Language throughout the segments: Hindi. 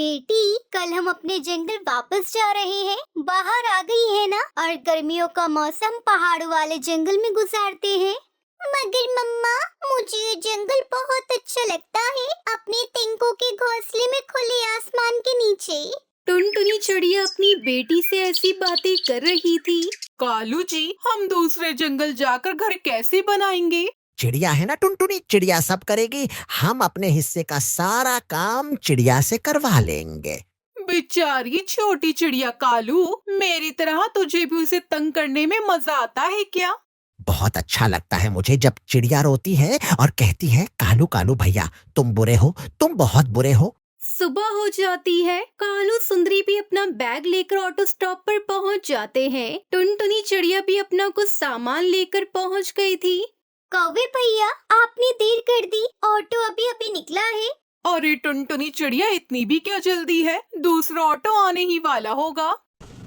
बेटी, कल हम अपने जंगल वापस जा रहे हैं। बाहर आ गई है ना, और गर्मियों का मौसम पहाड़ों वाले जंगल में गुजारते हैं। मगर मम्मा, मुझे ये जंगल बहुत अच्छा लगता है, अपने तिनकों के घोंसले में खुले आसमान के नीचे। टुनटुनी चिड़िया अपनी बेटी से ऐसी बातें कर रही थी। कालू जी, हम दूसरे जंगल जाकर घर कैसे बनाएंगे? चिड़िया है ना टुनटुनी, चिड़िया सब करेगी। हम अपने हिस्से का सारा काम चिड़िया से करवा लेंगे। बेचारी छोटी चिड़िया कालू, मेरी तरह तुझे भी उसे तंग करने में मजा आता है क्या? बहुत अच्छा लगता है मुझे जब चिड़िया रोती है और कहती है, कालू कालू भैया तुम बुरे हो, तुम बहुत बुरे हो। सुबह हो जाती है। कालू सुंदरी भी अपना बैग लेकर ऑटो स्टॉप पर पहुंच जाते हैं। टुनटुनी चिड़िया भी अपना कुछ सामान लेकर पहुंच गई थी। कौवे भैया, आपने देर कर दी, ऑटो अभी अभी निकला है। अरे टुनटुनी चिड़िया, इतनी भी क्या जल्दी है? दूसरा ऑटो आने ही वाला होगा।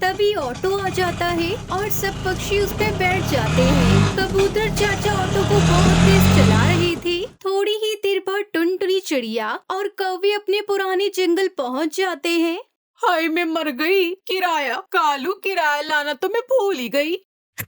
तभी ऑटो आ जाता है और सब पक्षी उस पे बैठ जाते हैं। कबूतर चाचा ऑटो को बहुत तेज चला रहे थे। थोड़ी ही देर बाद टुनटुनी चिड़िया और कौवे अपने पुराने जंगल पहुंच जाते हैं। हाय, मैं मर गई। किराया कालू, किराया लाना तो मैं भूल ही गई।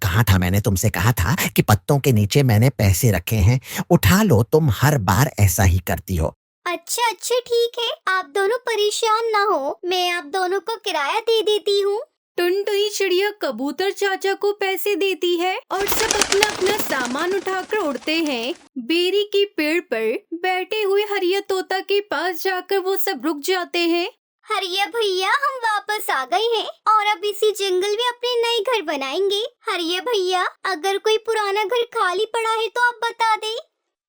कहा था मैंने तुमसे, कहा था कि पत्तों के नीचे मैंने पैसे रखे हैं, उठा लो। तुम हर बार ऐसा ही करती हो। अच्छा अच्छा ठीक है, आप दोनों परेशान ना हो, मैं आप दोनों को किराया दे देती हूँ। टुनटुनी चिड़िया कबूतर चाचा को पैसे देती है और सब अपना अपना सामान उठाकर उड़ते हैं। बेरी के पेड़ पर बैठे हुए हरिया तोता के पास जाकर वो सब रुक जाते हैं। हरिया भैया, हम वापस आ गए हैं और अब इसी जंगल में अपने नए घर बनाएंगे। हरिया भैया, अगर कोई पुराना घर खाली पड़ा है तो आप बता दें।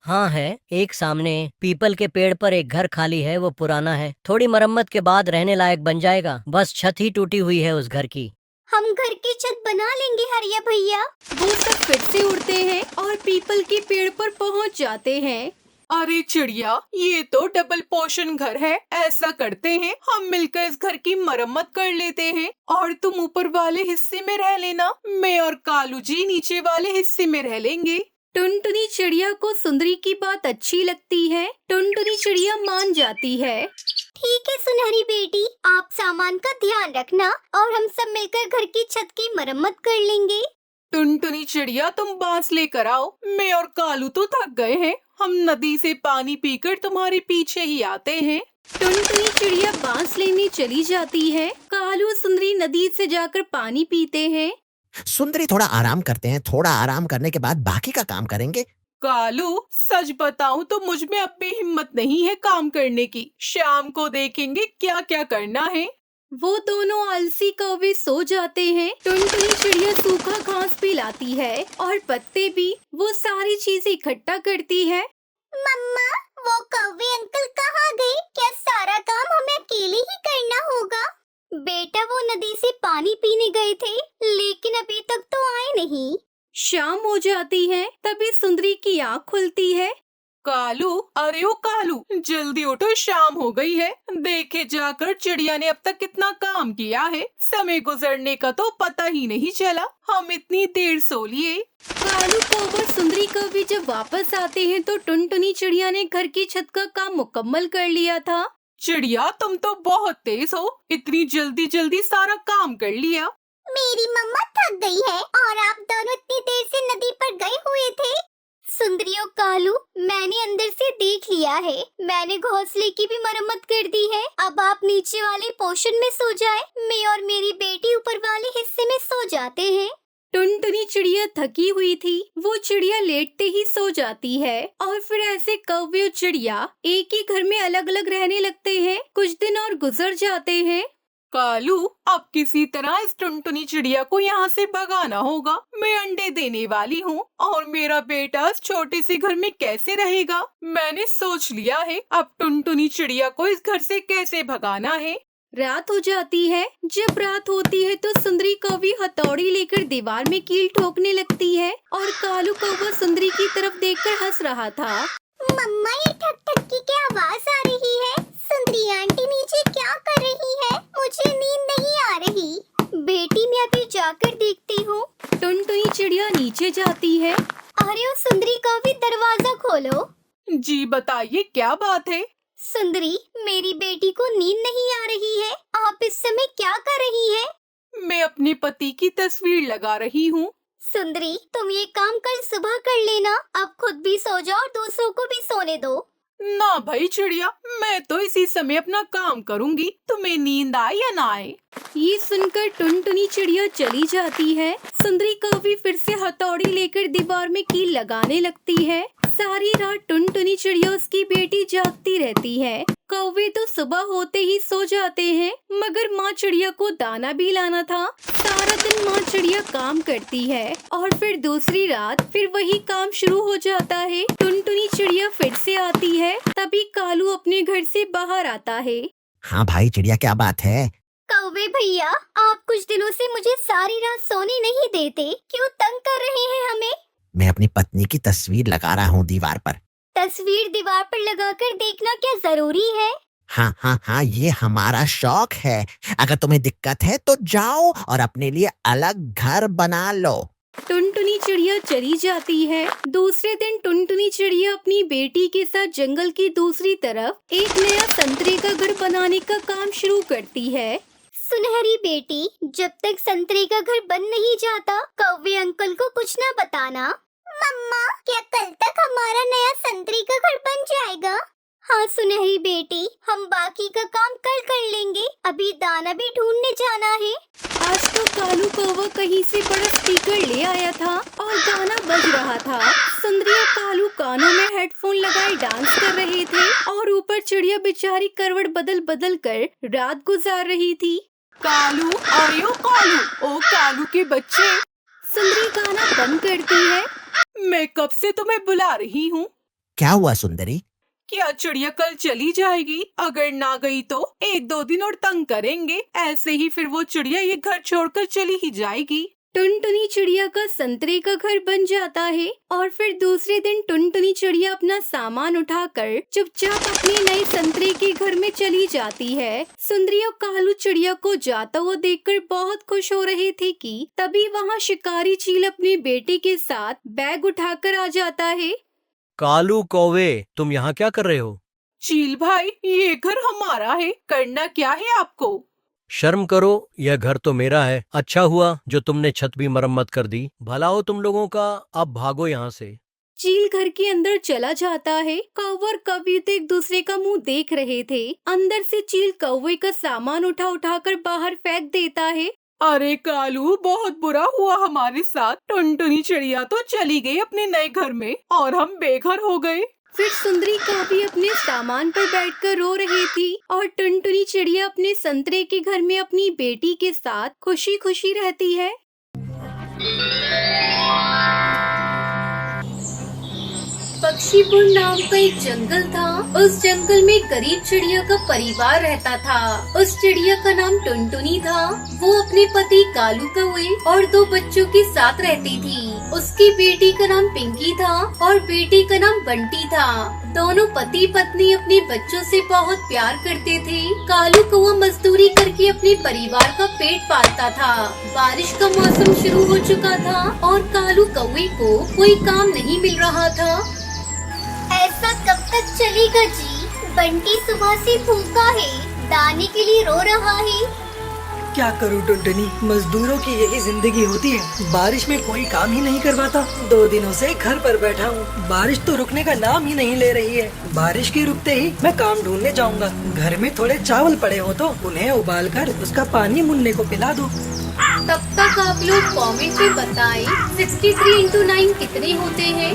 हाँ है, एक सामने पीपल के पेड़ पर एक घर खाली है, वो पुराना है, थोड़ी मरम्मत के बाद रहने लायक बन जाएगा, बस छत ही टूटी हुई है उस घर की। हम घर की छत बना लेंगे हरिया भैया। वो सब फिर से उड़ते हैं और पीपल के पेड़ पर पहुंच जाते हैं। अरे चिड़िया, ये तो डबल पोर्शन घर है। ऐसा करते हैं, हम मिलकर इस घर की मरम्मत कर लेते हैं और तुम ऊपर वाले हिस्से में रह लेना, मैं और कालू जी नीचे वाले हिस्से में रह लेंगे। टुनटुनी चिड़िया को सुंदरी की बात अच्छी लगती है। टुनटुनी चिड़िया मान जाती है। ठीक है सुनहरी बेटी, आप सामान का ध्यान रखना और हम सब मिलकर घर की छत की मरम्मत कर लेंगे। टुनटुनी चिड़िया, तुम बांस लेकर आओ, मैं और कालू तो थक गए हैं। हम नदी से पानी पीकर तुम्हारे पीछे ही आते हैं। टुनटुनी चिड़िया बांस लेने चली जाती है। कालू और सुंदरी नदी से जाकर पानी पीते हैं। सुंदरी, थोड़ा आराम करते हैं, थोड़ा आराम करने के बाद बाकी का काम करेंगे। कालू, सच बताऊं तो मुझ में अब भी हिम्मत नहीं है काम करने की। शाम को देखेंगे क्या क्या करना है। वो दोनों आलसी कौवे सो जाते हैं। टुनटुनी चिड़िया सूखा घास भी लाती है और पत्ते भी। वो सारी चीजें इकट्ठा करती है। मम्मा, वो कौवे अंकल कहाँ गए? क्या सारा काम हमें अकेले ही करना होगा? बेटा, वो नदी से पानी पीने गए थे, लेकिन अभी तक तो आए नहीं। शाम हो जाती है, तभी सुंदरी की आँख खुलती है। कालू, अरे ओ कालू, जल्दी उठो, शाम हो गई है। देखे जाकर चिड़िया ने अब तक कितना काम किया है। समय गुजरने का तो पता ही नहीं चला। हम इतनी देर सो लिए। कालू कौवा सुंदरी कौवे जब वापस आते हैं तो टुनटुनी चिड़िया ने घर की छत का काम मुकम्मल कर लिया था। चिड़िया, तुम तो बहुत तेज हो, इतनी जल्दी जल्दी सारा काम कर लिया। मेरी मम्मा थक गई है और आप दोनों इतनी देर से नदी पर गए हुए थे। सुंदरी और कालू, मैंने अंदर से देख लिया है, मैंने घोंसले की भी मरम्मत कर दी है। अब आप नीचे वाले पोर्शन में सो जाए, मैं और मेरी बेटी ऊपर वाले हिस्से में सो जाते हैं। टुनटुनी चिड़िया थकी हुई थी, वो चिड़िया लेटते ही सो जाती है और फिर ऐसे कौवे और चिड़िया एक ही घर में अलग अलग रहने लगते हैं। कुछ दिन और गुजर जाते हैं। कालू, अब किसी तरह इस टुनटुनी चिड़िया को यहाँ से भगाना होगा। मैं अंडे देने वाली हूँ और मेरा बेटा इस छोटे से घर में कैसे रहेगा? मैंने सोच लिया है, अब टुनटुनी चिड़िया को इस घर से कैसे भगाना है। रात हो जाती है। जब रात होती है तो सुंदरी कौवी हथौड़ी लेकर दीवार में कील ठोकने लगती है और कालू कौवा सुंदरी की तरफ देखकर हंस रहा था। मम्मा, ये ठक ठक की क्या आवाज आ रही है? सुंदरी आंटी नीचे क्या कर रही है? मुझे नींद नहीं आ रही। बेटी, मैं अभी जाकर देखती हूँ। टुनटुनी चिड़िया नीचे जाती है। अरे ओ सुंदरी कौवी, दरवाजा खोलो। जी बताइए, क्या बात है? सुंदरी, मेरी बेटी को नींद नहीं आ रही है। आप इस समय क्या कर रही है? मैं अपने पति की तस्वीर लगा रही हूँ। सुंदरी, तुम ये काम कल सुबह कर लेना। अब खुद भी सो जाओ और दूसरों को भी सोने दो। ना भाई चिड़िया, मैं तो इसी समय अपना काम करूँगी, तुम्हें नींद आए या ना आए। ये सुनकर टुनटुनी चिड़िया चली जाती है। सुंदरी कौवी फिर से हथौड़ी लेकर दीवार में कील लगाने लगती है। सारी रात टुनटुनी चिड़िया उसकी बेटी जागती रहती है। कौवे तो सुबह होते ही सो जाते हैं, मगर माँ चिड़िया को दाना भी लाना था। सारा दिन माँ चिड़िया काम करती है और फिर दूसरी रात फिर वही काम शुरू हो जाता है। टुनटुनी चिड़िया फिर से आती है। तभी कालू अपने घर से बाहर आता है। हाँ भाई चिड़िया, क्या बात है? कौवे भैया, आप कुछ दिनों से मुझे सारी रात सोने नहीं देते। क्यों तंग कर रहे हैं हमें? मैं अपनी पत्नी की तस्वीर लगा रहा हूँ दीवार पर। तस्वीर दीवार पर लगाकर देखना क्या जरूरी है? हाँ हाँ हाँ, ये हमारा शौक है। अगर तुम्हें दिक्कत है तो जाओ और अपने लिए अलग घर बना लो। टुनटुनी चिड़िया चली जाती है। दूसरे दिन टुनटुनी चिड़िया अपनी बेटी के साथ जंगल की दूसरी तरफ एक नया संतरे का घर बनाने का काम शुरू करती है। सुनहरी बेटी, जब तक संतरे का घर बन नहीं जाता, कौवे अंकल को कुछ ना बताना। मम्मा, क्या कल तक हमारा नया संतरे का घर बन जाएगा? हाँ सुनहरी बेटी, हम बाकी का काम कल कर लेंगे। अभी दाना भी ढूंढने जाना है। आज तो कालू कौवा कहीं से बड़ा स्पीकर ले आया था और गाना बज रहा था। सुंदरी और कालू कानों में हेडफोन लगाए डांस कर रहे थे और ऊपर चिड़िया बेचारी करवट बदल बदल कर रात गुजार रही थी। कालू, अरे ओ कालू, ओ कालू के बच्चे। सुंदरी गाना बंद करती है। मैं कब से तुम्हें बुला रही हूँ। क्या हुआ सुंदरी? क्या चिड़िया कल चली जाएगी? अगर ना गई तो 1-2 दिन और तंग करेंगे। ऐसे ही फिर वो चिड़िया ये घर छोड़कर चली ही जाएगी। टुनटुनी चिड़िया का संतरे का घर बन जाता है और फिर दूसरे दिन टुनटुनी चिड़िया अपना सामान उठाकर चुपचाप अपने नए संतरे के घर में चली जाती है। सुंदरी और कालू चिड़िया को जाता हुआ देखकर बहुत खुश हो रहे थे कि तभी वहाँ शिकारी चील अपने बेटे के साथ बैग उठाकर आ जाता है। कालू कौवे, तुम यहाँ क्या कर रहे हो? चील भाई, ये घर हमारा है, करना क्या है आपको? शर्म करो, यह घर तो मेरा है। अच्छा हुआ जो तुमने छत भी मरम्मत कर दी। भला हो तुम लोगों का, अब भागो यहाँ से। चील घर के अंदर चला जाता है। कौवा और कौवी तो एक दूसरे का मुंह देख रहे थे। अंदर से चील कौवे का सामान उठा कर बाहर फेंक देता है। अरे कालू, बहुत बुरा हुआ हमारे साथ। टुनटुनी चिड़िया तो चली गई अपने नए घर में और हम बेघर हो गए। फिर सुंदरी कौवी अपने सामान पर बैठकर रो रही थी और टुनटुनी चिड़िया अपने संतरे के घर में अपनी बेटी के साथ खुशी खुशी रहती है। पक्षीपुर नाम का एक जंगल था। उस जंगल में गरीब चिड़िया का परिवार रहता था। उस चिड़िया का नाम टुनटुनी था। वो अपने पति कालू कौवे और 2 बच्चों के साथ रहती थी। उसकी बेटी का नाम पिंकी था और बेटे का नाम बंटी था। दोनों पति पत्नी अपने बच्चों से बहुत प्यार करते थे। कालू कौवा मजदूरी करके अपने परिवार का पेट पालता था। बारिश का मौसम शुरू हो चुका था और कालू कौवे को कोई काम नहीं मिल रहा था। ऐसा कब तक चलेगा जी? बंटी सुबह से भूखा है, दाने के लिए रो रहा है। क्या करूं टुनटुनी, मजदूरों की यही जिंदगी होती है। बारिश में कोई काम ही नहीं करवाता। 2 दिनों से घर पर बैठा हूँ। बारिश तो रुकने का नाम ही नहीं ले रही है। बारिश के रुकते ही मैं काम ढूंढने जाऊंगा। घर में थोड़े चावल पड़े हो तो उन्हें उबालकर उसका पानी मुन्ने को पिला दो। तब तक आप लोग कमेंट में बताएं 63 into 9 कितने होते हैं।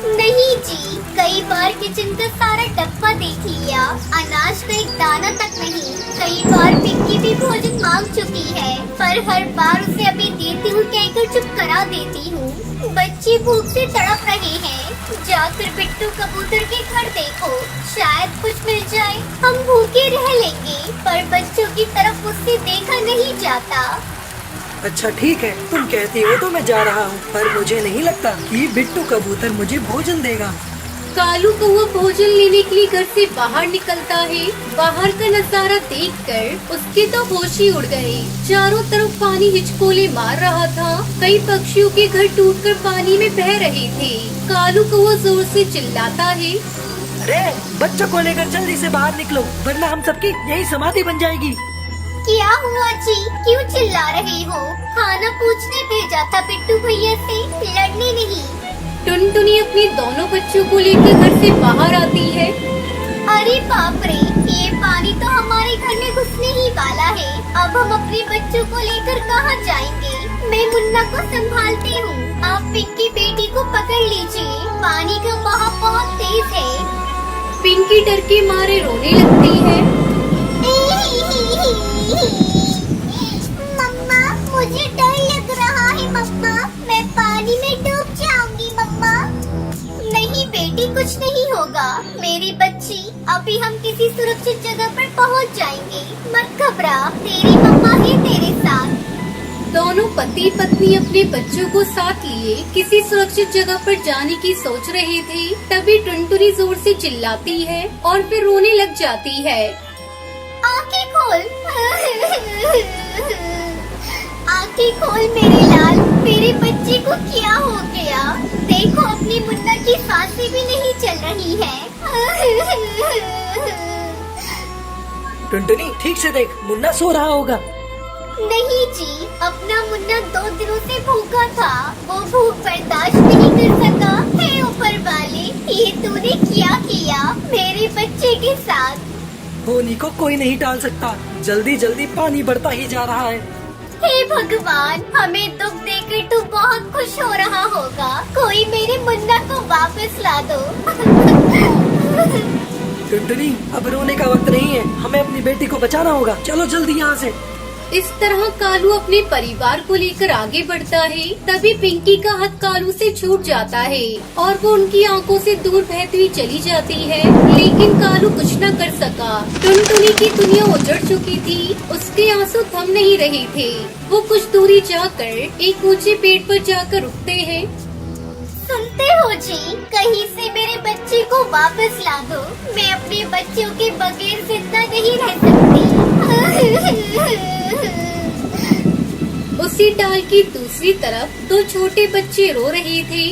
नहीं जी, कई बार किचन का सारा डब्बा देख लिया, अनाज का एक दाना तक नहीं। कई बार पिंकी भी भोजन मांग चुकी है, पर हर बार उसे अभी देती हूँ कहकर चुप करा देती हूँ। बच्चे भूख से तड़प रहे हैं। जाकर बिट्टू कबूतर के घर देखो, शायद कुछ मिल जाए। हम भूखे रह लेंगे, पर बच्चों की तरफ उससे देखा नहीं जाता। अच्छा ठीक है, तुम कहती हो तो मैं जा रहा हूँ, पर मुझे नहीं लगता कि बिट्टू कबूतर मुझे भोजन देगा। कालू कौवा भोजन लेने के लिए घर से बाहर निकलता है। बाहर का नजारा देखकर उसके तो होश ही उड़ गए। चारों तरफ पानी हिचकोले मार रहा था। कई पक्षियों के घर टूटकर पानी में बह रहे थे। कालू कौवा जोर से चिल्लाता है, अरे बच्चों को लेकर जल्दी से बाहर निकलो, वरना हम सबकी यही समाधि बन जाएगी। क्या हुआ जी, क्यों चिल्ला रहे हो? खाना पूछने भेजा था पिट्टू भैया से, लड़ने नहीं। टुनटुनी अपने दोनों बच्चों को लेकर घर से बाहर आती है। अरे बाप रे, ये पानी तो हमारे घर में घुसने ही वाला है। अब हम अपने बच्चों को लेकर कहाँ जाएंगे? मैं मुन्ना को संभालती हूँ, आप पिंकी बेटी को पकड़ लीजिए, पानी का बहाव बहुत तेज है। पिंकी डर के मारे रोने लगती है। मम्मा, मुझे डर लग रहा है मम्मा, मैं पानी में डूब जाऊंगी मम्मा। नहीं बेटी, कुछ नहीं होगा मेरी बच्ची, अभी हम किसी सुरक्षित जगह पर पहुंच जाएंगे, मत घबरा, तेरी मम्मा है तेरे साथ। दोनों पति पत्नी अपने बच्चों को साथ लिए किसी सुरक्षित जगह पर जाने की सोच रहे थे, तभी टुनटुनी जोर से चिल्लाती है और फिर रोने लग जाती है। आंखें खोल, आंखें खोल मेरे लाल, मेरे बच्चे को क्या हो गया? देखो अपनी मुन्ना की सांसें भी नहीं चल रही है। टुनटुनी ठीक से देख, मुन्ना सो रहा होगा। नहीं जी, अपना मुन्ना 2 दिनों से भूखा था, वो भूख बर्दाश्त नहीं कर सका। हे ऊपर वाले, ये तूने क्या किया मेरे बच्चे के साथ? होनी को कोई नहीं टाल सकता, जल्दी जल्दी पानी बढ़ता ही जा रहा है। हे भगवान, हमें दुख देकर तू बहुत खुश हो रहा होगा, कोई मेरे मुन्ना को वापस ला दो। टुनटुनी अब रोने का वक्त नहीं है, हमें अपनी बेटी को बचाना होगा, चलो जल्दी यहाँ से। इस तरह कालू अपने परिवार को लेकर आगे बढ़ता है। तभी पिंकी का हाथ कालू से छूट जाता है और वो उनकी आंखों से दूर बहती हुई चली जाती है, लेकिन कालू कुछ न कर सका। टुनटुनी की दुनिया उजड़ चुकी थी, उसके आंसू थम नहीं रहे थे। वो कुछ दूरी जाकर एक ऊंचे पेड़ पर जाकर रुकते हैं। सुनते हो जी, कहीं से मेरे बच्चे को वापस ला दो, मैं अपने बच्चों के बगैर जिंदा नहीं रह सकती। उसी डाल की दूसरी तरफ 2 छोटे बच्चे रो रहे थे।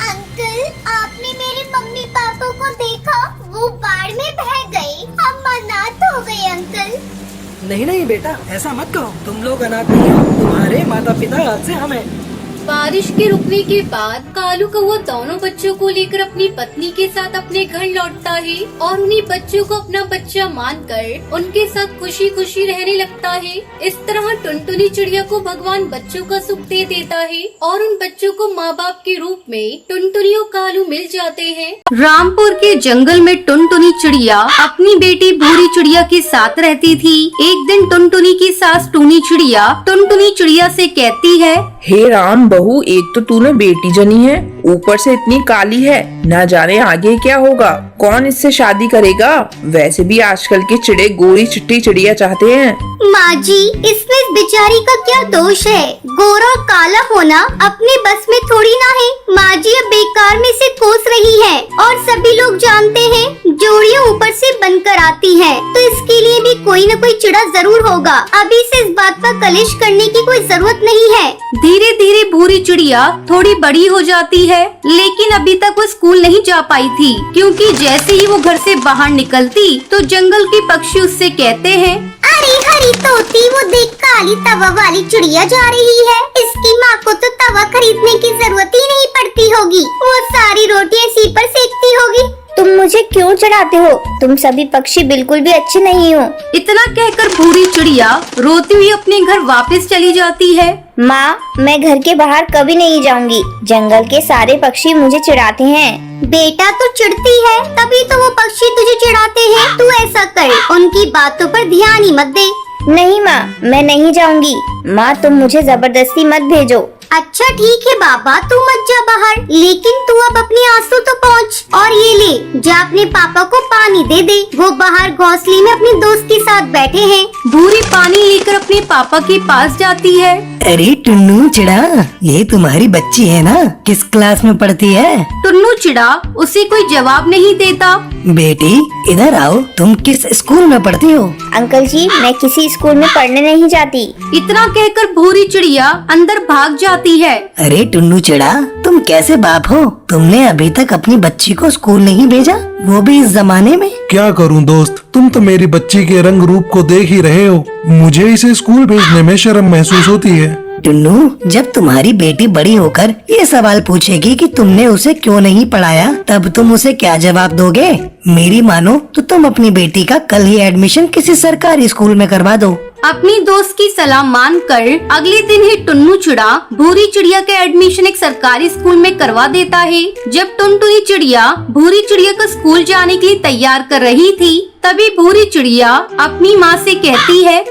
अंकल, आपने मेरे मम्मी पापा को देखा? वो बाढ़ में बह गए, हम अनाथ हो गए अंकल। नहीं नहीं बेटा, ऐसा मत कहो, तुम लोग अनाथ नहीं हो, तुम्हारे माता पिता आज से हम हैं। बारिश के रुकने के बाद कालू कौवा दोनों बच्चों को लेकर अपनी पत्नी के साथ अपने घर लौटता है और उन्हीं बच्चों को अपना बच्चा मानकर उनके साथ खुशी खुशी रहने लगता है। इस तरह टुनटुनी चिड़िया को भगवान बच्चों का सुख दे देता है और उन बच्चों को माँ बाप के रूप में टुनटुनी और कालू मिल जाते हैं। रामपुर के जंगल में टुनटुनी चिड़िया अपनी बेटी भूरी चिड़िया के साथ रहती थी। एक दिन टुनटुनी की सास टूनी चिड़िया टुनटुनी चिड़िया से कहती है, हे राम बहू, एक तो तूने बेटी जनी है, ऊपर से इतनी काली है, ना जाने आगे क्या होगा, कौन इससे शादी करेगा? वैसे भी आजकल के चिड़े गोरी चिट्टी चिड़िया चाहते हैं। माँ जी, इसमें इस बेचारी का क्या दोष है? गोरा और काला होना अपने बस में थोड़ी ना है। माँ जी अब बेकार में से कोस रही है और सभी लोग जानते हैं जोड़ियाँ ऊपर से बनकर आती है, तो इसके लिए भी कोई न कोई चिड़ा जरूर होगा। अभी से इस बात पर कलेश करने की कोई जरूरत नहीं है। धीरे धीरे भूरी चिड़िया थोड़ी बड़ी हो जाती है, लेकिन अभी तक वो स्कूल नहीं जा पाई थी, क्योंकि जैसे ही वो घर से बाहर निकलती तो जंगल के पक्षी उससे कहते हैं, अरे हरी तोती, वो देख काली तवा वाली चिड़िया जा रही है। इसकी माँ को तो तवा खरीदने की जरूरत ही नहीं पड़ती होगी, वो सारी रोटियां इसी पर सेकती होगी। तुम मुझे क्यों चढ़ाते हो? तुम सभी पक्षी बिल्कुल भी अच्छे नहीं हो। इतना कहकर भूरी चिड़िया रोती हुई अपने घर वापस चली जाती है। माँ, मैं घर के बाहर कभी नहीं जाऊंगी, जंगल के सारे पक्षी मुझे चिढ़ाते हैं। बेटा तू चिढ़ती है, तभी तो वो पक्षी तुझे चिढ़ाते हैं। तू ऐसा कर, उनकी बातों पर ध्यान ही मत दे। नहीं माँ, मैं नहीं जाऊंगी। माँ, तुम मुझे जबरदस्ती मत भेजो। अच्छा ठीक है बाबा, तू मत जा बाहर, लेकिन तू अब अपनी आंसू तो पहुँच और ये ले, जा अपने पापा को पानी दे दे, वो बाहर घोंसले में अपने दोस्त के साथ बैठे हैं। भूरी पानी लेकर अपने पापा के पास जाती है। अरे टुन्नू चिड़ा, ये तुम्हारी बच्ची है ना? किस क्लास में पढ़ती है? टुन्नू चिड़ा उसे कोई जवाब नहीं देता। बेटी इधर आओ, तुम किस स्कूल में पढ़ती हो? अंकल जी, मैं किसी स्कूल में पढ़ने नहीं जाती। इतना कहकर भूरी चिड़िया अंदर भाग जाती है। अरे टुन्नू चिड़ा, तुम कैसे बाप हो? तुमने अभी तक अपनी बच्ची को स्कूल नहीं भेजा, वो भी इस जमाने में? क्या करूं दोस्त, तुम तो मेरी बच्ची के रंग रूप को देख ही रहे हो। मुझे इसे स्कूल भेजने में शर्म महसूस होती है। टुन्नू, जब तुम्हारी बेटी बड़ी होकर ये सवाल पूछेगी कि तुमने उसे क्यों नहीं पढ़ाया, तब तुम उसे क्या जवाब दोगे? मेरी मानो तो तुम अपनी बेटी का कल ही एडमिशन किसी सरकारी स्कूल में करवा दो। अपनी दोस्त की सलाह मानकर अगले दिन ही टुन्नू चिड़ा भूरी चिड़िया का एडमिशन एक सरकारी स्कूल में करवा देता है। जब टुनटुनी चिड़िया भूरी चिड़िया को स्कूल जाने के लिए तैयार कर रही थी, तभी भूरी चिड़िया अपनी माँ से कहती है,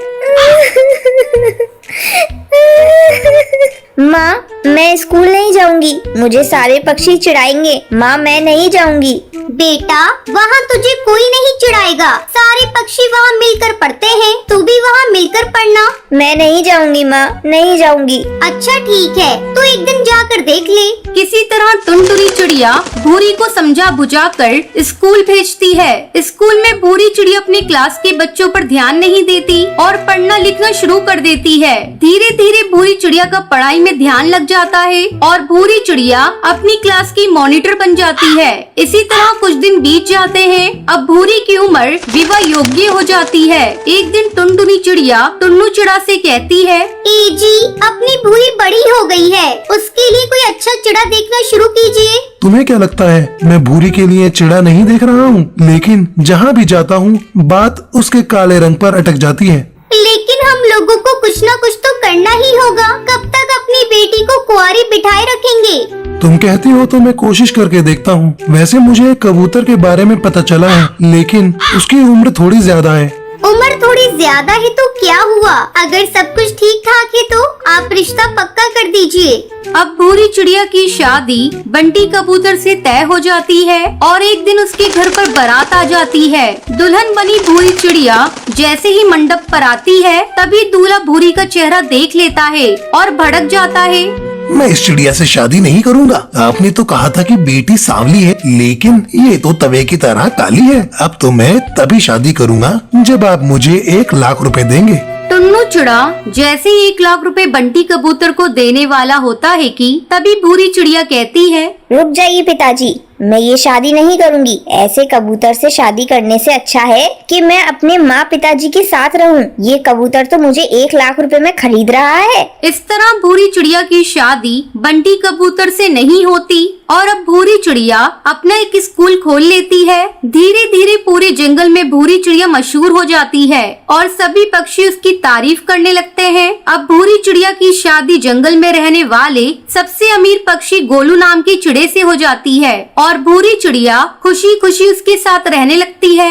माँ, मैं स्कूल नहीं जाऊंगी, मुझे सारे पक्षी चिढ़ाएंगे। माँ, मैं नहीं जाऊंगी। बेटा, वहाँ तुझे कोई नहीं चिढ़ाएगा, सारे पक्षी वहाँ मिलकर पढ़ते हैं, तू भी वहाँ मिलकर पढ़ना। मैं नहीं जाऊंगी माँ, नहीं जाऊंगी। अच्छा ठीक है, तू एक दिन जाकर देख ले। किसी तरह टुनटुनी चिड़िया भूरी को समझा बुझाकर स्कूल भेजती है। स्कूल में भूरी चिड़िया अपनी क्लास के बच्चों पर ध्यान नहीं देती और पढ़ना लिखना शुरू कर देती है। धीरे धीरे भूरी चिड़िया का पढ़ाई में ध्यान लग जाता है और भूरी चिड़िया अपनी क्लास की मॉनिटर बन जाती है। इसी तरह कुछ दिन बीत जाते हैं। अब भूरी की उम्र विवाह योग्य हो जाती है। एक दिन टुनटुनी चिड़िया टुन्नू चिड़ा से कहती है, ए जी, अपनी भूरी बड़ी हो गई है, उसके लिए कोई अच्छा चिड़ा देखना शुरू कीजिए। तुम्हें क्या लगता है मैं भूरी के लिए चिड़ा नहीं देख रहा हूँ? लेकिन जहाँ भी जाता हूँ बात उसके काले रंग पर अटक जाती है। लेकिन हम लोगों को कुछ न कुछ तो करना ही होगा। कब तक अपनी बेटी को कुंवारी बिठाए रखेंगे? तुम कहती हो तो मैं कोशिश करके देखता हूँ। वैसे मुझे एक कबूतर के बारे में पता चला है, लेकिन उसकी उम्र थोड़ी ज्यादा है। उम्र थोड़ी ज्यादा है तो क्या हुआ? अगर सब कुछ ठीक ठाक है तो आप रिश्ता पक्का कर दीजिए। अब भूरी चिड़िया की शादी बंटी कबूतर से तय हो जाती है और एक दिन उसके घर पर बारात आ जाती है। दुल्हन बनी भूरी चिड़िया जैसे ही मंडप पर आती है, तभी दूल्हा भूरी का चेहरा देख लेता है और भड़क जाता है। मैं इस चिड़िया से शादी नहीं करूँगा। आपने तो कहा था कि बेटी सांवली है, लेकिन ये तो तवे की तरह काली है। अब तो मैं तभी शादी करूँगा जब आप मुझे 1 लाख रुपए देंगे। टुन्नू चिड़ा जैसे ही 1 लाख रुपए बंटी कबूतर को देने वाला होता है कि तभी भूरी चिड़िया कहती है, रुक जाइए पिताजी, मैं ये शादी नहीं करूंगी। ऐसे कबूतर से शादी करने से अच्छा है कि मैं अपने माँ पिताजी के साथ रहूं। ये कबूतर तो मुझे 1 लाख रुपए में खरीद रहा है। इस तरह भूरी चिड़िया की शादी बंटी कबूतर से नहीं होती और अब भूरी चिड़िया अपना एक स्कूल खोल लेती है। धीरे धीरे पूरे जंगल में भूरी चिड़िया मशहूर हो जाती है और सभी पक्षी उसकी तारीफ करने लगते हैं। अब भूरी चिड़िया की शादी जंगल में रहने वाले सबसे अमीर पक्षी गोलू नाम के चिड़े से हो जाती है और भूरी चिड़िया खुशी खुशी उसके साथ रहने लगती है।